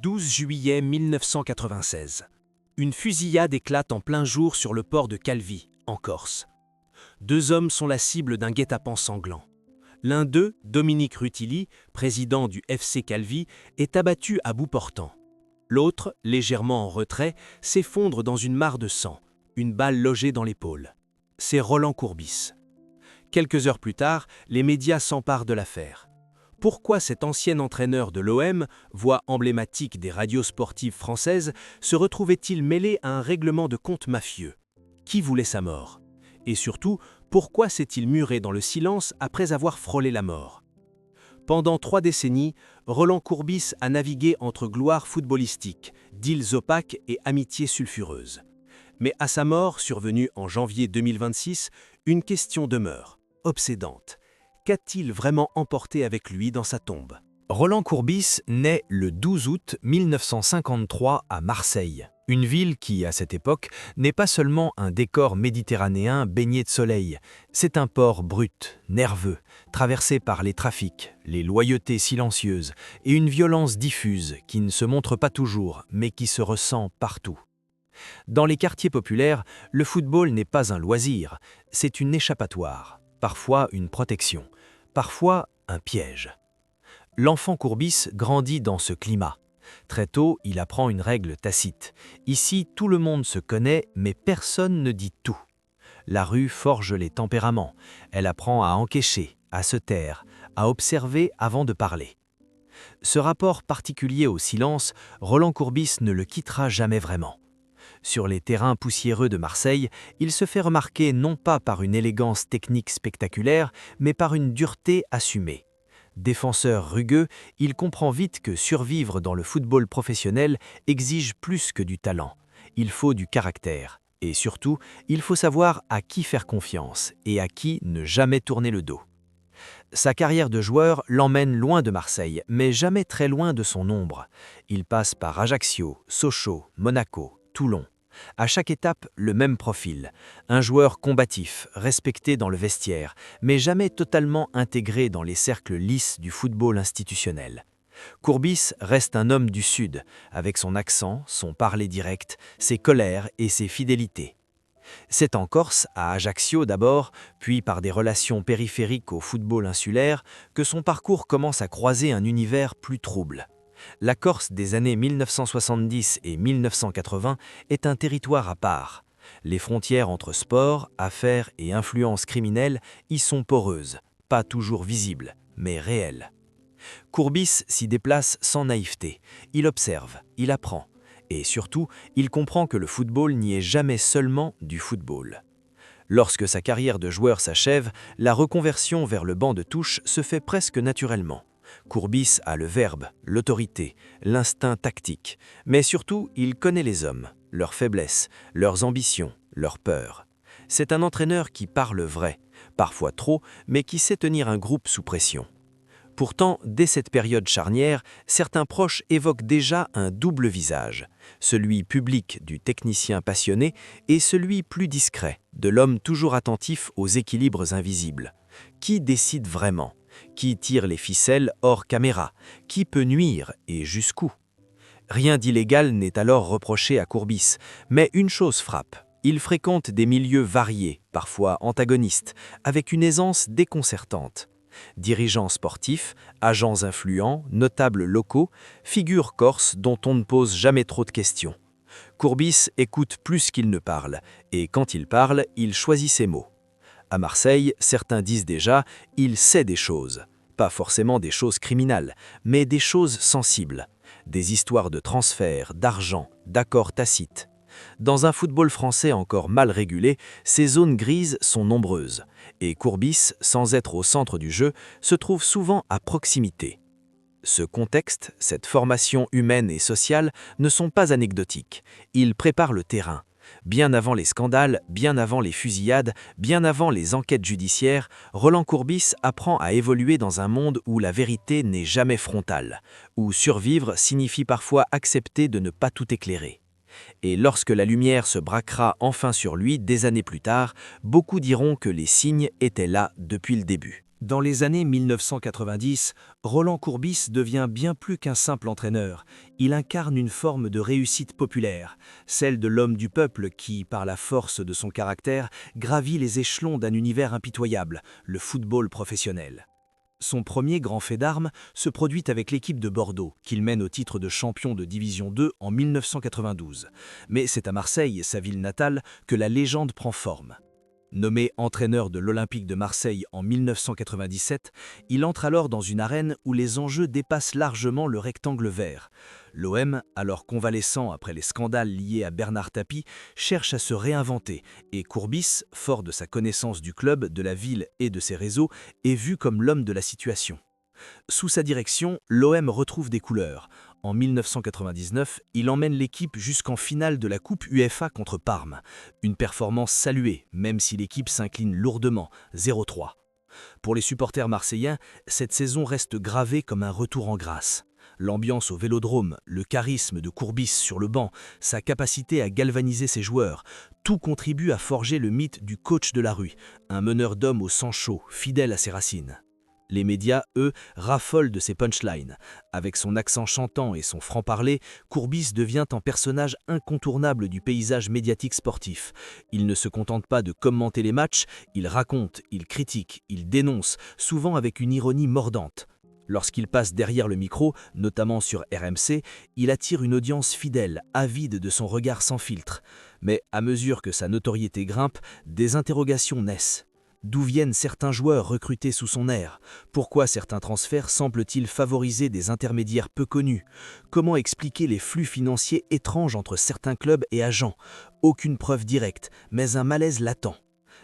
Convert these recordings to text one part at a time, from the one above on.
12 juillet 1996. Une fusillade éclate en plein jour sur le port de Calvi, en Corse. Deux hommes sont la cible d'un guet-apens sanglant. L'un d'eux, Dominique Rutilli, président du FC Calvi, est abattu à bout portant. L'autre, légèrement en retrait, s'effondre dans une mare de sang, une balle logée dans l'épaule. C'est Roland Courbis. Quelques heures plus tard, les médias s'emparent de l'affaire. Pourquoi cet ancien entraîneur de l'OM, voix emblématique des radios sportives françaises, se retrouvait-il mêlé à un règlement de compte mafieux? Qui voulait sa mort? Et surtout, pourquoi s'est-il muré dans le silence après avoir frôlé la mort? Pendant 3 décennies, Roland Courbis a navigué entre gloire footballistique, deals opaques et amitié sulfureuse. Mais à sa mort, survenue en janvier 2026, une question demeure, obsédante. Qu'a-t-il vraiment emporté avec lui dans sa tombe? Roland Courbis naît le 12 août 1953 à Marseille, une ville qui, à cette époque, n'est pas seulement un décor méditerranéen baigné de soleil, c'est un port brut, nerveux, traversé par les trafics, les loyautés silencieuses et une violence diffuse qui ne se montre pas toujours, mais qui se ressent partout. Dans les quartiers populaires, le football n'est pas un loisir, c'est une échappatoire, parfois une protection, parfois un piège. L'enfant Courbis grandit dans ce climat. Très tôt, il apprend une règle tacite. Ici, tout le monde se connaît, mais personne ne dit tout. La rue forge les tempéraments. Elle apprend à encaisser, à se taire, à observer avant de parler. Ce rapport particulier au silence, Roland Courbis ne le quittera jamais vraiment. Sur les terrains poussiéreux de Marseille, il se fait remarquer non pas par une élégance technique spectaculaire, mais par une dureté assumée. Défenseur rugueux, il comprend vite que survivre dans le football professionnel exige plus que du talent. Il faut du caractère. Et surtout, il faut savoir à qui faire confiance et à qui ne jamais tourner le dos. Sa carrière de joueur l'emmène loin de Marseille, mais jamais très loin de son ombre. Il passe par Ajaccio, Sochaux, Monaco, Toulon. À chaque étape, le même profil. Un joueur combatif, respecté dans le vestiaire, mais jamais totalement intégré dans les cercles lisses du football institutionnel. Courbis reste un homme du Sud, avec son accent, son parler direct, ses colères et ses fidélités. C'est en Corse, à Ajaccio d'abord, puis par des relations périphériques au football insulaire, que son parcours commence à croiser un univers plus trouble. La Corse des années 1970 et 1980 est un territoire à part. Les frontières entre sport, affaires et influences criminelles y sont poreuses, pas toujours visibles, mais réelles. Courbis s'y déplace sans naïveté. Il observe, il apprend. Et surtout, il comprend que le football n'y est jamais seulement du football. Lorsque sa carrière de joueur s'achève, la reconversion vers le banc de touche se fait presque naturellement. Courbis a le verbe, l'autorité, l'instinct tactique, mais surtout, il connaît les hommes, leurs faiblesses, leurs ambitions, leurs peurs. C'est un entraîneur qui parle vrai, parfois trop, mais qui sait tenir un groupe sous pression. Pourtant, dès cette période charnière, certains proches évoquent déjà un double visage, celui public du technicien passionné et celui plus discret, de l'homme toujours attentif aux équilibres invisibles. Qui décide vraiment ? Qui tire les ficelles hors caméra? Qui peut nuire et jusqu'où? Rien d'illégal n'est alors reproché à Courbis, mais une chose frappe. Il fréquente des milieux variés, parfois antagonistes, avec une aisance déconcertante. Dirigeants sportifs, agents influents, notables locaux, figures corses dont on ne pose jamais trop de questions. Courbis écoute plus qu'il ne parle, et quand il parle, il choisit ses mots. À Marseille, certains disent déjà « il sait des choses ». Pas forcément des choses criminelles, mais des choses sensibles. Des histoires de transferts, d'argent, d'accords tacites. Dans un football français encore mal régulé, ces zones grises sont nombreuses. Et Courbis, sans être au centre du jeu, se trouve souvent à proximité. Ce contexte, cette formation humaine et sociale ne sont pas anecdotiques. Ils préparent le terrain. Bien avant les scandales, bien avant les fusillades, bien avant les enquêtes judiciaires, Roland Courbis apprend à évoluer dans un monde où la vérité n'est jamais frontale, où survivre signifie parfois accepter de ne pas tout éclairer. Et lorsque la lumière se braquera enfin sur lui des années plus tard, beaucoup diront que les signes étaient là depuis le début. Dans les années 1990, Roland Courbis devient bien plus qu'un simple entraîneur. Il incarne une forme de réussite populaire, celle de l'homme du peuple qui, par la force de son caractère, gravit les échelons d'un univers impitoyable, le football professionnel. Son premier grand fait d'armes se produit avec l'équipe de Bordeaux, qu'il mène au titre de champion de Division 2 en 1992. Mais c'est à Marseille, sa ville natale, que la légende prend forme. Nommé entraîneur de l'Olympique de Marseille en 1997, il entre alors dans une arène où les enjeux dépassent largement le rectangle vert. L'OM, alors convalescent après les scandales liés à Bernard Tapie, cherche à se réinventer et Courbis, fort de sa connaissance du club, de la ville et de ses réseaux, est vu comme l'homme de la situation. Sous sa direction, l'OM retrouve des couleurs. En 1999, il emmène l'équipe jusqu'en finale de la Coupe UEFA contre Parme. Une performance saluée, même si l'équipe s'incline lourdement, 0-3. Pour les supporters marseillais, cette saison reste gravée comme un retour en grâce. L'ambiance au Vélodrome, le charisme de Courbis sur le banc, sa capacité à galvaniser ses joueurs, tout contribue à forger le mythe du coach de la rue, un meneur d'hommes au sang chaud, fidèle à ses racines. Les médias, eux, raffolent de ses punchlines. Avec son accent chantant et son franc-parler, Courbis devient un personnage incontournable du paysage médiatique sportif. Il ne se contente pas de commenter les matchs, il raconte, il critique, il dénonce, souvent avec une ironie mordante. Lorsqu'il passe derrière le micro, notamment sur RMC, il attire une audience fidèle, avide de son regard sans filtre. Mais à mesure que sa notoriété grimpe, des interrogations naissent. D'où viennent certains joueurs recrutés sous son aire? Pourquoi certains transferts semblent-ils favoriser des intermédiaires peu connus? Comment expliquer les flux financiers étranges entre certains clubs et agents? Aucune preuve directe, mais un malaise latent.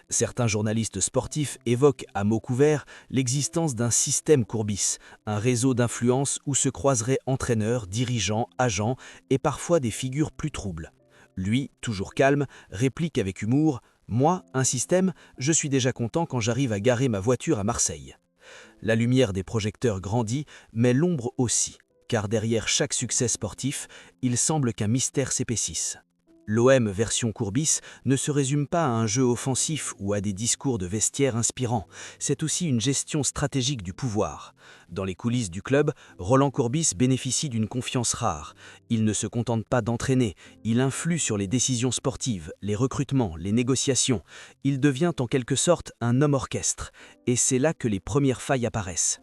Certains journalistes sportifs évoquent à mots couverts l'existence d'un système Courbis, un réseau d'influence où se croiseraient entraîneurs, dirigeants, agents et parfois des figures plus troubles. Lui, toujours calme, réplique avec humour: « Moi, un système, je suis déjà content quand j'arrive à garer ma voiture à Marseille. » La lumière des projecteurs grandit, mais l'ombre aussi, car derrière chaque succès sportif, il semble qu'un mystère s'épaississe. L'OM version Courbis ne se résume pas à un jeu offensif ou à des discours de vestiaire inspirants, c'est aussi une gestion stratégique du pouvoir. Dans les coulisses du club, Roland Courbis bénéficie d'une confiance rare. Il ne se contente pas d'entraîner, il influe sur les décisions sportives, les recrutements, les négociations. Il devient en quelque sorte un homme orchestre, et c'est là que les premières failles apparaissent.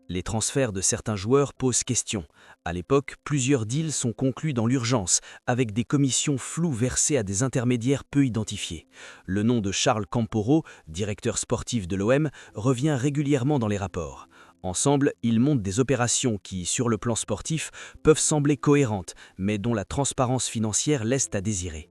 Les transferts de certains joueurs posent question. À l'époque, plusieurs deals sont conclus dans l'urgence, avec des commissions floues versées à des intermédiaires peu identifiés. Le nom de Charles Camporo, directeur sportif de l'OM, revient régulièrement dans les rapports. Ensemble, ils montent des opérations qui, sur le plan sportif, peuvent sembler cohérentes, mais dont la transparence financière laisse à désirer.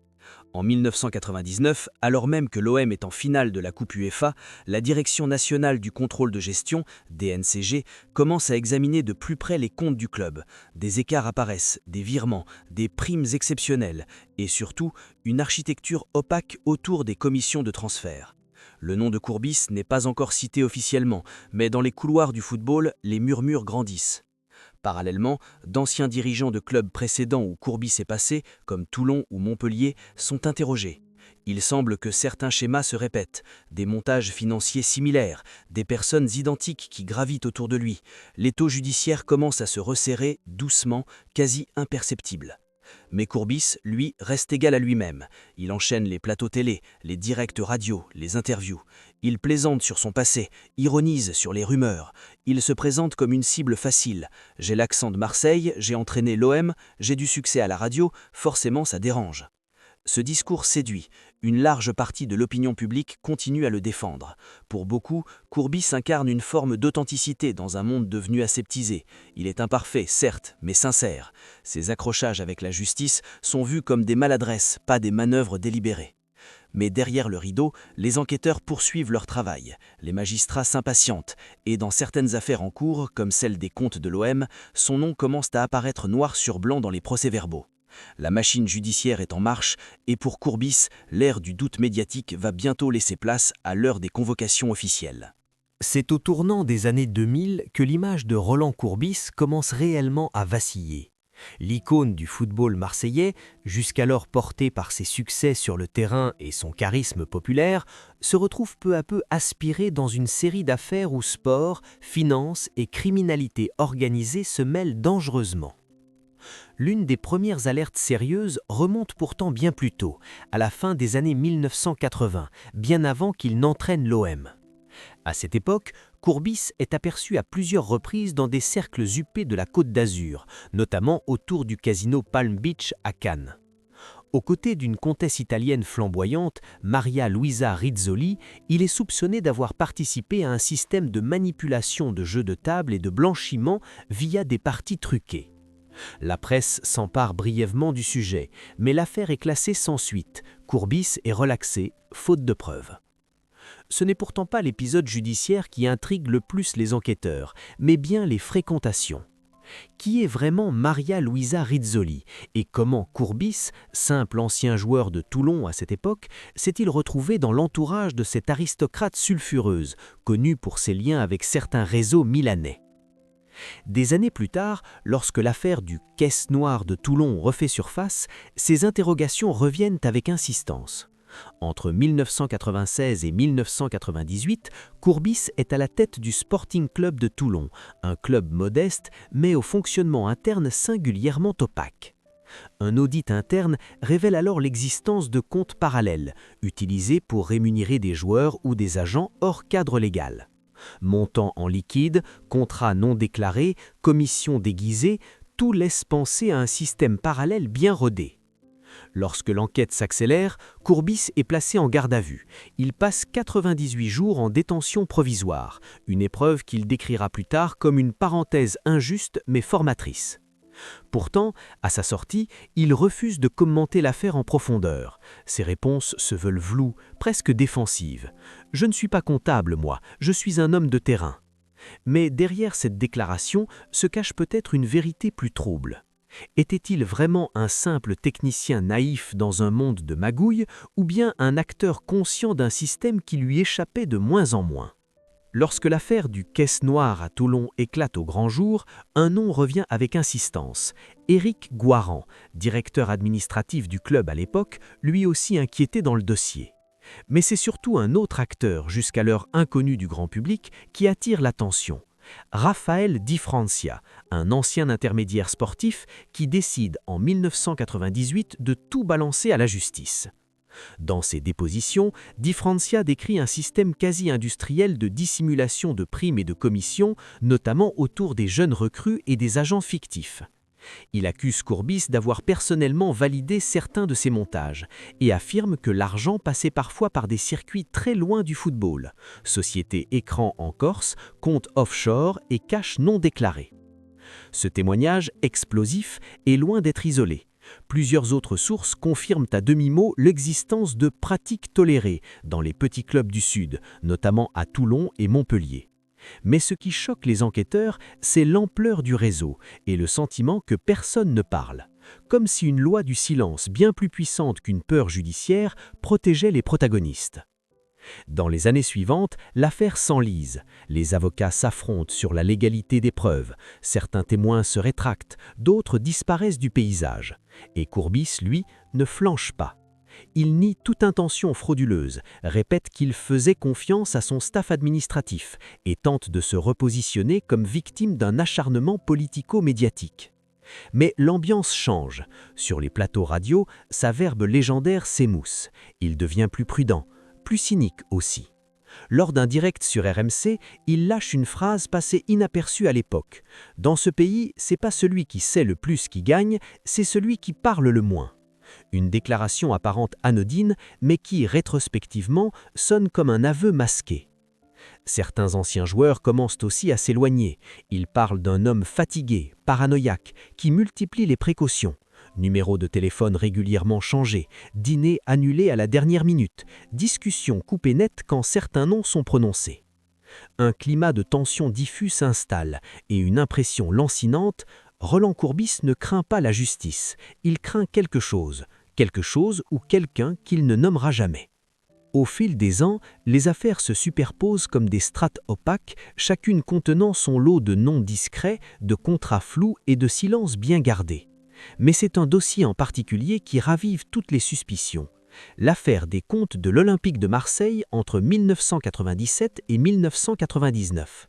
En 1999, alors même que l'OM est en finale de la Coupe UEFA, la Direction nationale du contrôle de gestion, DNCG, commence à examiner de plus près les comptes du club. Des écarts apparaissent, des virements, des primes exceptionnelles et surtout une architecture opaque autour des commissions de transfert. Le nom de Courbis n'est pas encore cité officiellement, mais dans les couloirs du football, les murmures grandissent. Parallèlement, d'anciens dirigeants de clubs précédents où Courbis est passé, comme Toulon ou Montpellier, sont interrogés. Il semble que certains schémas se répètent, des montages financiers similaires, des personnes identiques qui gravitent autour de lui. L'étau judiciaire commence à se resserrer doucement, quasi imperceptible. Mais Courbis, lui, reste égal à lui-même. Il enchaîne les plateaux télé, les directs radio, les interviews. Il plaisante sur son passé, ironise sur les rumeurs. Il se présente comme une cible facile. J'ai l'accent de Marseille, j'ai entraîné l'OM, j'ai du succès à la radio, forcément ça dérange. Ce discours séduit. Une large partie de l'opinion publique continue à le défendre. Pour beaucoup, Courbis incarne une forme d'authenticité dans un monde devenu aseptisé. Il est imparfait, certes, mais sincère. Ses accrochages avec la justice sont vus comme des maladresses, pas des manœuvres délibérées. Mais derrière le rideau, les enquêteurs poursuivent leur travail. Les magistrats s'impatientent, et dans certaines affaires en cours, comme celle des comptes de l'OM, son nom commence à apparaître noir sur blanc dans les procès-verbaux. La machine judiciaire est en marche et pour Courbis, l'ère du doute médiatique va bientôt laisser place à l'heure des convocations officielles. C'est au tournant des années 2000 que l'image de Roland Courbis commence réellement à vaciller. L'icône du football marseillais, jusqu'alors porté par ses succès sur le terrain et son charisme populaire, se retrouve peu à peu aspiré dans une série d'affaires où sport, finance et criminalité organisée se mêlent dangereusement. L'une des premières alertes sérieuses remonte pourtant bien plus tôt, à la fin des années 1980, bien avant qu'il n'entraîne l'OM. À cette époque, Courbis est aperçu à plusieurs reprises dans des cercles huppés de la Côte d'Azur, notamment autour du casino Palm Beach à Cannes. Aux côtés d'une comtesse italienne flamboyante, Maria Luisa Rizzoli, il est soupçonné d'avoir participé à un système de manipulation de jeux de table et de blanchiment via des parties truquées. La presse s'empare brièvement du sujet, mais l'affaire est classée sans suite. Courbis est relaxé, faute de preuves. Ce n'est pourtant pas l'épisode judiciaire qui intrigue le plus les enquêteurs, mais bien les fréquentations. Qui est vraiment Maria Luisa Rizzoli et comment Courbis, simple ancien joueur de Toulon à cette époque, s'est-il retrouvé dans l'entourage de cette aristocrate sulfureuse, connue pour ses liens avec certains réseaux milanais? Des années plus tard, lorsque l'affaire du Caisse Noire de Toulon refait surface, ces interrogations reviennent avec insistance. Entre 1996 et 1998, Courbis est à la tête du Sporting Club de Toulon, un club modeste mais au fonctionnement interne singulièrement opaque. Un audit interne révèle alors l'existence de comptes parallèles, utilisés pour rémunérer des joueurs ou des agents hors cadre légal. Montant en liquide, contrats non déclarés, commissions déguisées, tout laisse penser à un système parallèle bien rodé. Lorsque l'enquête s'accélère, Courbis est placé en garde à vue. Il passe 98 jours en détention provisoire, une épreuve qu'il décrira plus tard comme une parenthèse injuste mais formatrice. Pourtant, à sa sortie, il refuse de commenter l'affaire en profondeur. Ses réponses se veulent floues, presque défensives. « Je ne suis pas comptable, moi, je suis un homme de terrain ». Mais derrière cette déclaration se cache peut-être une vérité plus trouble. Était-il vraiment un simple technicien naïf dans un monde de magouilles ou bien un acteur conscient d'un système qui lui échappait de moins en moins? Lorsque l'affaire du Caisse Noire à Toulon éclate au grand jour, un nom revient avec insistance. Éric Goiran, directeur administratif du club à l'époque, lui aussi inquiété dans le dossier. Mais c'est surtout un autre acteur, jusqu'alors inconnu du grand public, qui attire l'attention. Raphaël Di Francia, un ancien intermédiaire sportif qui décide en 1998 de tout balancer à la justice. Dans ses dépositions, Di Francia décrit un système quasi-industriel de dissimulation de primes et de commissions, notamment autour des jeunes recrues et des agents fictifs. Il accuse Courbis d'avoir personnellement validé certains de ces montages et affirme que l'argent passait parfois par des circuits très loin du football, société écran en Corse, compte offshore et cash non déclarés. Ce témoignage explosif est loin d'être isolé. Plusieurs autres sources confirment à demi-mot l'existence de pratiques tolérées dans les petits clubs du Sud, notamment à Toulon et Montpellier. Mais ce qui choque les enquêteurs, c'est l'ampleur du réseau et le sentiment que personne ne parle. Comme si une loi du silence bien plus puissante qu'une peur judiciaire protégeait les protagonistes. Dans les années suivantes, l'affaire s'enlise. Les avocats s'affrontent sur la légalité des preuves. Certains témoins se rétractent, d'autres disparaissent du paysage. Et Courbis, lui, ne flanche pas. Il nie toute intention frauduleuse, répète qu'il faisait confiance à son staff administratif et tente de se repositionner comme victime d'un acharnement politico-médiatique. Mais l'ambiance change. Sur les plateaux radio, sa verbe légendaire s'émousse. Il devient plus prudent, plus cynique aussi. Lors d'un direct sur RMC, il lâche une phrase passée inaperçue à l'époque. « Dans ce pays, c'est pas celui qui sait le plus qui gagne, c'est celui qui parle le moins. » Une déclaration apparente anodine, mais qui, rétrospectivement, sonne comme un aveu masqué. Certains anciens joueurs commencent aussi à s'éloigner. Ils parlent d'un homme fatigué, paranoïaque, qui multiplie les précautions. Numéro de téléphone régulièrement changé, dîner annulé à la dernière minute, discussions coupées net quand certains noms sont prononcés. Un climat de tension diffus s'installe et une impression lancinante. Roland Courbis ne craint pas la justice, il craint quelque chose ou quelqu'un qu'il ne nommera jamais. Au fil des ans, les affaires se superposent comme des strates opaques, chacune contenant son lot de noms discrets, de contrats flous et de silences bien gardés. Mais c'est un dossier en particulier qui ravive toutes les suspicions. L'affaire des comptes de l'Olympique de Marseille entre 1997 et 1999.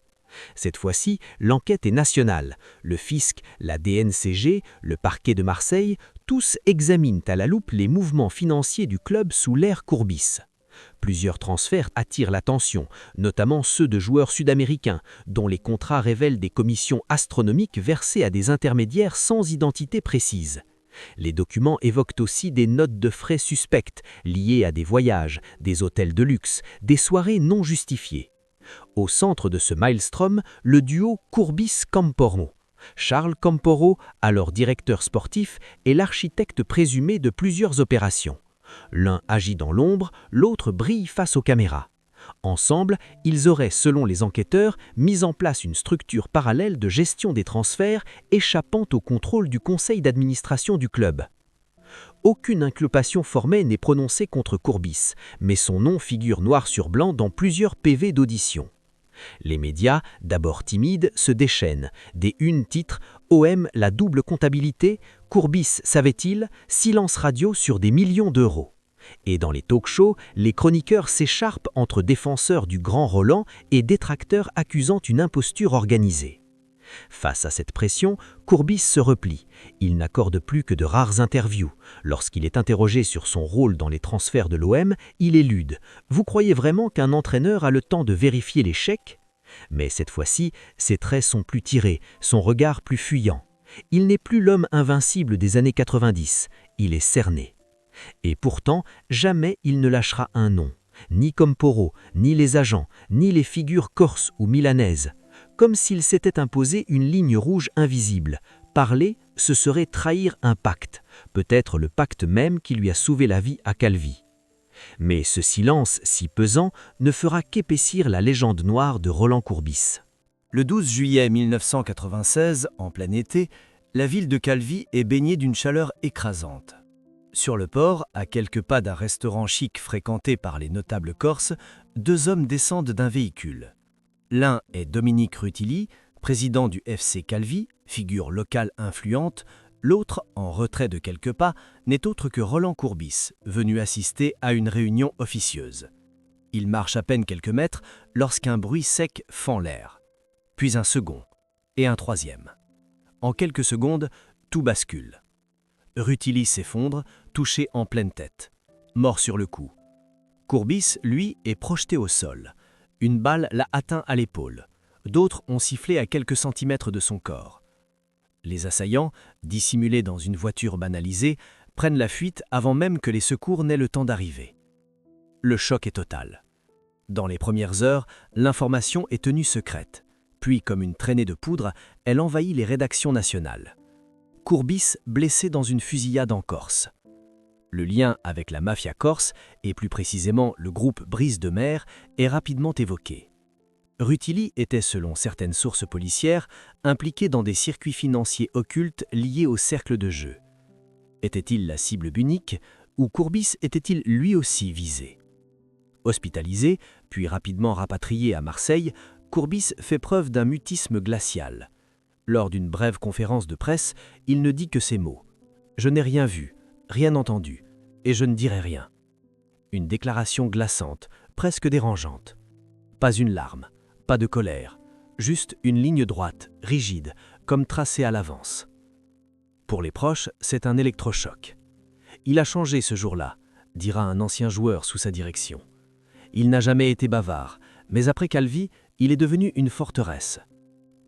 Cette fois-ci, l'enquête est nationale. Le fisc, la DNCG, le parquet de Marseille, tous examinent à la loupe les mouvements financiers du club sous l'ère Courbis. Plusieurs transferts attirent l'attention, notamment ceux de joueurs sud-américains, dont les contrats révèlent des commissions astronomiques versées à des intermédiaires sans identité précise. Les documents évoquent aussi des notes de frais suspectes, liées à des voyages, des hôtels de luxe, des soirées non justifiées. Au centre de ce maelstrom, le duo Courbis-Camporo. Charles Camporo, alors directeur sportif, est l'architecte présumé de plusieurs opérations. L'un agit dans l'ombre, l'autre brille face aux caméras. Ensemble, ils auraient, selon les enquêteurs, mis en place une structure parallèle de gestion des transferts échappant au contrôle du conseil d'administration du club. Aucune inculpation formelle n'est prononcée contre Courbis, mais son nom figure noir sur blanc dans plusieurs PV d'audition. Les médias, d'abord timides, se déchaînent. Des unes titrent « OM, la double comptabilité, Courbis savait-il, silence radio sur des millions d'euros ». Et dans les talk-shows, les chroniqueurs s'écharpent entre défenseurs du grand Roland et détracteurs accusant une imposture organisée. Face à cette pression, Courbis se replie. Il n'accorde plus que de rares interviews. Lorsqu'il est interrogé sur son rôle dans les transferts de l'OM, il élude. « Vous croyez vraiment qu'un entraîneur a le temps de vérifier les chèques ?» Mais cette fois-ci, ses traits sont plus tirés, son regard plus fuyant. Il n'est plus l'homme invincible des années 90, il est cerné. Et pourtant, jamais il ne lâchera un nom. Ni Camporo, ni les agents, ni les figures corses ou milanaises. Comme s'il s'était imposé une ligne rouge invisible. Parler, ce serait trahir un pacte, peut-être le pacte même qui lui a sauvé la vie à Calvi. Mais ce silence si pesant ne fera qu'épaissir la légende noire de Roland Courbis. Le 12 juillet 1996, en plein été, la ville de Calvi est baignée d'une chaleur écrasante. Sur le port, à quelques pas d'un restaurant chic fréquenté par les notables corses, deux hommes descendent d'un véhicule. L'un est Dominique Rutili, président du FC Calvi, figure locale influente. L'autre, en retrait de quelques pas, n'est autre que Roland Courbis, venu assister à une réunion officieuse. Il marche à peine quelques mètres lorsqu'un bruit sec fend l'air. Puis un second, et un troisième. En quelques secondes, tout bascule. Rutili s'effondre, touché en pleine tête, mort sur le coup. Courbis, lui, est projeté au sol. Une balle l'a atteint à l'épaule. D'autres ont sifflé à quelques centimètres de son corps. Les assaillants, dissimulés dans une voiture banalisée, prennent la fuite avant même que les secours n'aient le temps d'arriver. Le choc est total. Dans les premières heures, l'information est tenue secrète. Puis, comme une traînée de poudre, elle envahit les rédactions nationales. Courbis blessé dans une fusillade en Corse. Le lien avec la mafia corse, et plus précisément le groupe Brise de Mer, est rapidement évoqué. Rutili était, selon certaines sources policières, impliqué dans des circuits financiers occultes liés au cercle de jeu. Était-il la cible unique, ou Courbis était-il lui aussi visé? Hospitalisé, puis rapidement rapatrié à Marseille, Courbis fait preuve d'un mutisme glacial. Lors d'une brève conférence de presse, il ne dit que ces mots « Je n'ai rien vu, rien entendu, et je ne dirai rien ». Une déclaration glaçante, presque dérangeante. Pas une larme, pas de colère, juste une ligne droite, rigide, comme tracée à l'avance. Pour les proches, c'est un électrochoc. Il a changé ce jour-là, dira un ancien joueur sous sa direction. Il n'a jamais été bavard, mais après Calvi, il est devenu une forteresse.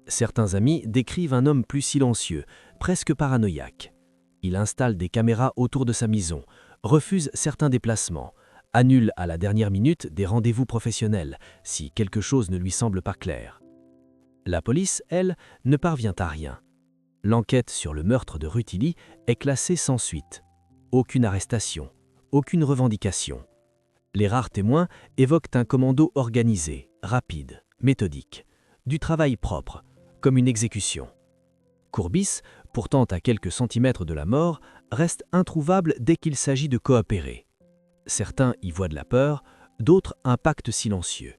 Certains amis décrivent un homme plus silencieux, presque paranoïaque. Il installe des caméras autour de sa maison, refuse certains déplacements, annule à la dernière minute des rendez-vous professionnels si quelque chose ne lui semble pas clair. La police, elle, ne parvient à rien. L'enquête sur le meurtre de Rutili est classée sans suite. Aucune arrestation, aucune revendication. Les rares témoins évoquent un commando organisé, rapide, méthodique, du travail propre, comme une exécution. Courbis, pourtant à quelques centimètres de la mort, reste introuvable dès qu'il s'agit de coopérer. Certains y voient de la peur, d'autres un pacte silencieux.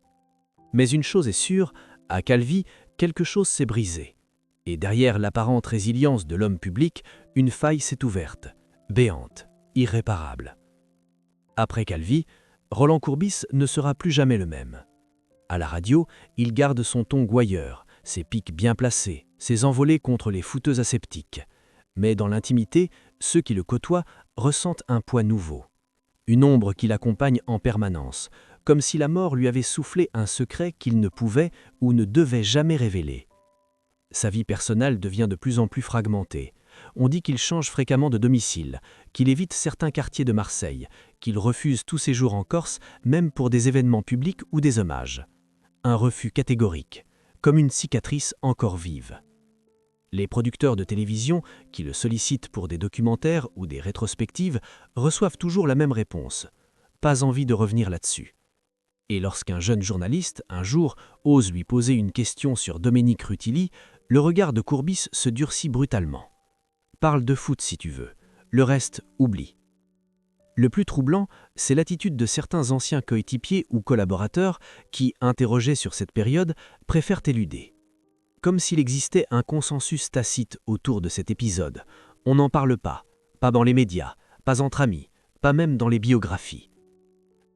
Mais une chose est sûre, à Calvi, quelque chose s'est brisé. Et derrière l'apparente résilience de l'homme public, une faille s'est ouverte, béante, irréparable. Après Calvi, Roland Courbis ne sera plus jamais le même. À la radio, il garde son ton gouailleur, ses pics bien placés, ses envolées contre les fouteux aseptiques. Mais dans l'intimité, ceux qui le côtoient ressentent un poids nouveau. Une ombre qui l'accompagne en permanence, comme si la mort lui avait soufflé un secret qu'il ne pouvait ou ne devait jamais révéler. Sa vie personnelle devient de plus en plus fragmentée. On dit qu'il change fréquemment de domicile, qu'il évite certains quartiers de Marseille, qu'il refuse tout séjour en Corse, même pour des événements publics ou des hommages. Un refus catégorique, comme une cicatrice encore vive. Les producteurs de télévision, qui le sollicitent pour des documentaires ou des rétrospectives, reçoivent toujours la même réponse. Pas envie de revenir là-dessus. Et lorsqu'un jeune journaliste, un jour, ose lui poser une question sur Dominique Rutilli, le regard de Courbis se durcit brutalement. Parle de foot si tu veux, le reste, oublie. Le plus troublant, c'est l'attitude de certains anciens coéquipiers ou collaborateurs qui, interrogés sur cette période, préfèrent éluder. Comme s'il existait un consensus tacite autour de cet épisode. On n'en parle pas dans les médias, pas entre amis, pas même dans les biographies.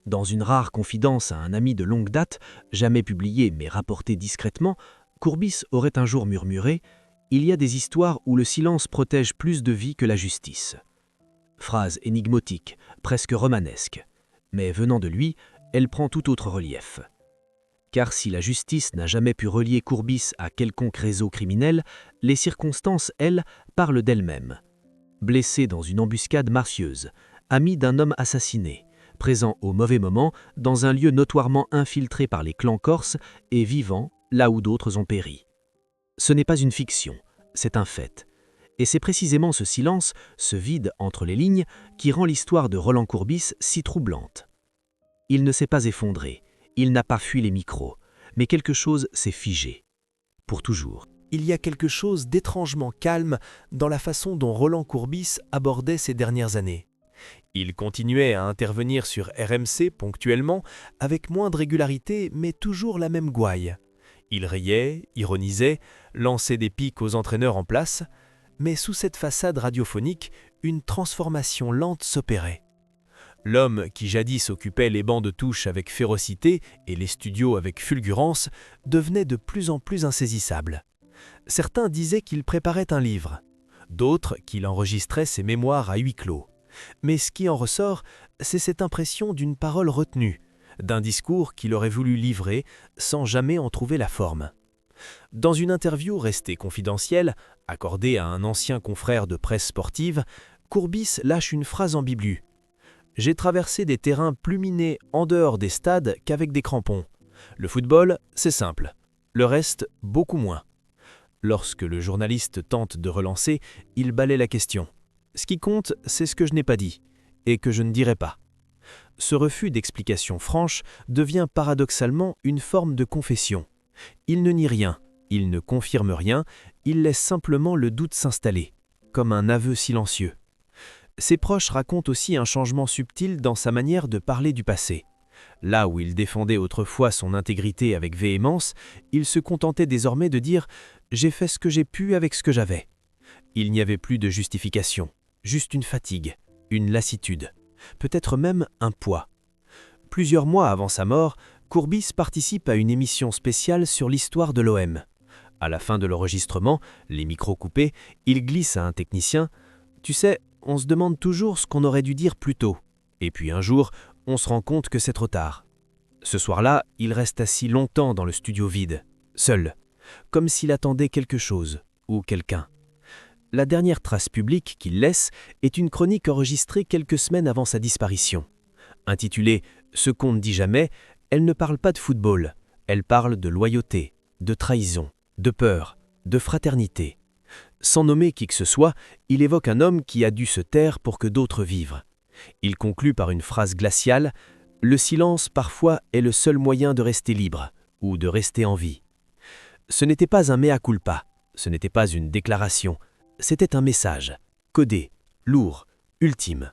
Dans une rare confidence à un ami de longue date, jamais publiée mais rapportée discrètement, Courbis aurait un jour murmuré « Il y a des histoires où le silence protège plus de vie que la justice ». Phrase énigmatique, presque romanesque. Mais venant de lui, elle prend tout autre relief. Car si la justice n'a jamais pu relier Courbis à quelconque réseau criminel, les circonstances, elles, parlent d'elles-mêmes. Blessé dans une embuscade marsieuse, ami d'un homme assassiné, présent au mauvais moment dans un lieu notoirement infiltré par les clans corses et vivant là où d'autres ont péri. Ce n'est pas une fiction, c'est un fait. Et c'est précisément ce silence, ce vide entre les lignes, qui rend l'histoire de Roland Courbis si troublante. Il ne s'est pas effondré, il n'a pas fui les micros, mais quelque chose s'est figé. Pour toujours. Il y a quelque chose d'étrangement calme dans la façon dont Roland Courbis abordait ces dernières années. Il continuait à intervenir sur RMC ponctuellement, avec moins de régularité, mais toujours la même gouaille. Il riait, ironisait, lançait des piques aux entraîneurs en place, mais sous cette façade radiophonique, une transformation lente s'opérait. L'homme qui jadis occupait les bancs de touche avec férocité et les studios avec fulgurance devenait de plus en plus insaisissable. Certains disaient qu'il préparait un livre, d'autres qu'il enregistrait ses mémoires à huis clos. Mais ce qui en ressort, c'est cette impression d'une parole retenue, d'un discours qu'il aurait voulu livrer sans jamais en trouver la forme. Dans une interview restée confidentielle, accordée à un ancien confrère de presse sportive, Courbis lâche une phrase ambiguë. « J'ai traversé des terrains plus minés en dehors des stades qu'avec des crampons. Le football, c'est simple. Le reste, beaucoup moins. » Lorsque le journaliste tente de relancer, il balaie la question. « Ce qui compte, c'est ce que je n'ai pas dit, et que je ne dirai pas. » Ce refus d'explication franche devient paradoxalement une forme de confession. Il ne nie rien, il ne confirme rien, il laisse simplement le doute s'installer, comme un aveu silencieux. Ses proches racontent aussi un changement subtil dans sa manière de parler du passé. Là où il défendait autrefois son intégrité avec véhémence, il se contentait désormais de dire « j'ai fait ce que j'ai pu avec ce que j'avais ». Il n'y avait plus de justification, juste une fatigue, une lassitude, peut-être même un poids. Plusieurs mois avant sa mort, Courbis participe à une émission spéciale sur l'histoire de l'OM. À la fin de l'enregistrement, les micros coupés, il glisse à un technicien « Tu sais, on se demande toujours ce qu'on aurait dû dire plus tôt. Et puis un jour, on se rend compte que c'est trop tard. » Ce soir-là, il reste assis longtemps dans le studio vide, seul, comme s'il attendait quelque chose ou quelqu'un. La dernière trace publique qu'il laisse est une chronique enregistrée quelques semaines avant sa disparition. Intitulée « Ce qu'on ne dit jamais », elle ne parle pas de football, elle parle de loyauté, de trahison, de peur, de fraternité. Sans nommer qui que ce soit, il évoque un homme qui a dû se taire pour que d'autres vivent. Il conclut par une phrase glaciale « Le silence, parfois, est le seul moyen de rester libre ou de rester en vie. » Ce n'était pas un mea culpa, ce n'était pas une déclaration, c'était un message, codé, lourd, ultime.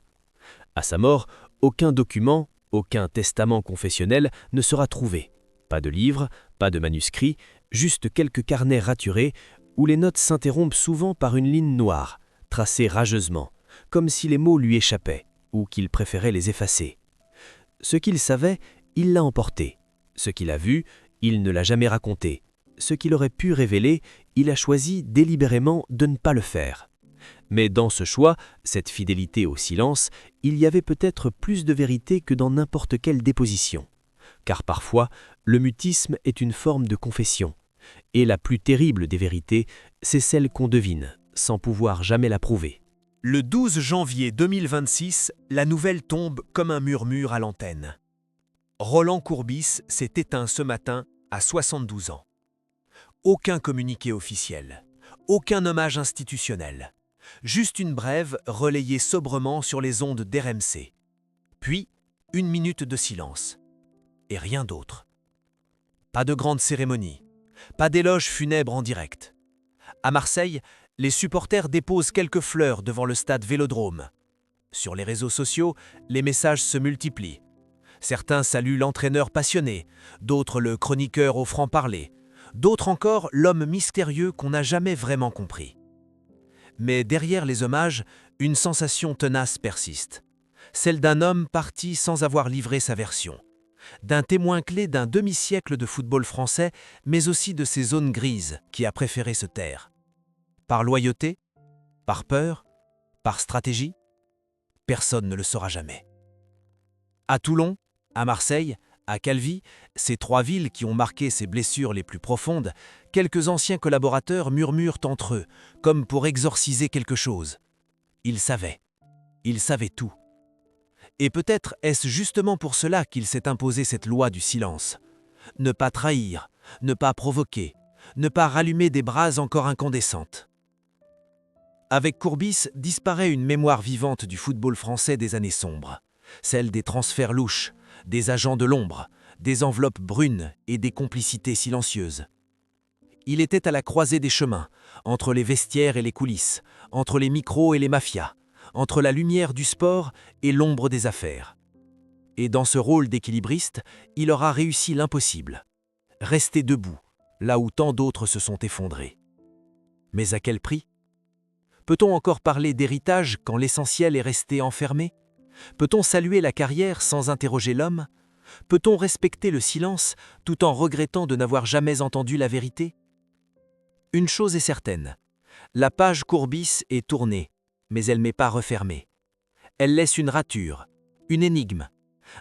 À sa mort, aucun document, Aucun testament confessionnel ne sera trouvé. Pas de livre, pas de manuscrit, juste quelques carnets raturés où les notes s'interrompent souvent par une ligne noire, tracée rageusement, comme si les mots lui échappaient, ou qu'il préférait les effacer. Ce qu'il savait, il l'a emporté. Ce qu'il a vu, il ne l'a jamais raconté. Ce qu'il aurait pu révéler, il a choisi délibérément de ne pas le faire. Mais dans ce choix, cette fidélité au silence, il y avait peut-être plus de vérité que dans n'importe quelle déposition. Car parfois, le mutisme est une forme de confession. Et la plus terrible des vérités, c'est celle qu'on devine, sans pouvoir jamais la prouver. Le 12 janvier 2026, la nouvelle tombe comme un murmure à l'antenne. Roland Courbis s'est éteint ce matin à 72 ans. Aucun communiqué officiel, aucun hommage institutionnel, juste une brève relayée sobrement sur les ondes d'RMC. Puis, 1 minute de silence. Et rien d'autre. Pas de grande cérémonie, pas d'éloge funèbre en direct. À Marseille, les supporters déposent quelques fleurs devant le stade Vélodrome. Sur les réseaux sociaux, les messages se multiplient. Certains saluent l'entraîneur passionné, d'autres le chroniqueur au franc-parler, d'autres encore l'homme mystérieux qu'on n'a jamais vraiment compris. Mais derrière les hommages, une sensation tenace persiste. Celle d'un homme parti sans avoir livré sa version. D'un témoin clé d'un demi-siècle de football français, mais aussi de ces zones grises qui a préféré se taire. Par loyauté? Par peur? Par stratégie? Personne ne le saura jamais. À Toulon, à Marseille, à Calvi, ces 3 villes qui ont marqué ses blessures les plus profondes, quelques anciens collaborateurs murmurent entre eux, comme pour exorciser quelque chose. Ils savaient tout. Et peut-être est-ce justement pour cela qu'il s'est imposé cette loi du silence. Ne pas trahir, ne pas provoquer, ne pas rallumer des braises encore incandescentes. Avec Courbis disparaît une mémoire vivante du football français des années sombres, celle des transferts louches, des agents de l'ombre, des enveloppes brunes et des complicités silencieuses. Il était à la croisée des chemins, entre les vestiaires et les coulisses, entre les micros et les mafias, entre la lumière du sport et l'ombre des affaires. Et dans ce rôle d'équilibriste, il aura réussi l'impossible. Rester debout, là où tant d'autres se sont effondrés. Mais à quel prix? Peut-on encore parler d'héritage quand l'essentiel est resté enfermé? Peut-on saluer la carrière sans interroger l'homme? Peut-on respecter le silence tout en regrettant de n'avoir jamais entendu la vérité? Une chose est certaine, la page Courbis est tournée, mais elle n'est pas refermée. Elle laisse une rature, une énigme,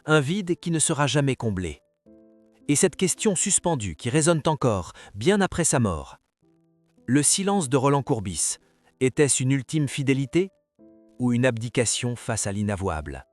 un vide qui ne sera jamais comblé. Et cette question suspendue qui résonne encore, bien après sa mort. Le silence de Roland Courbis, était-ce une ultime fidélité ou une abdication face à l'inavouable?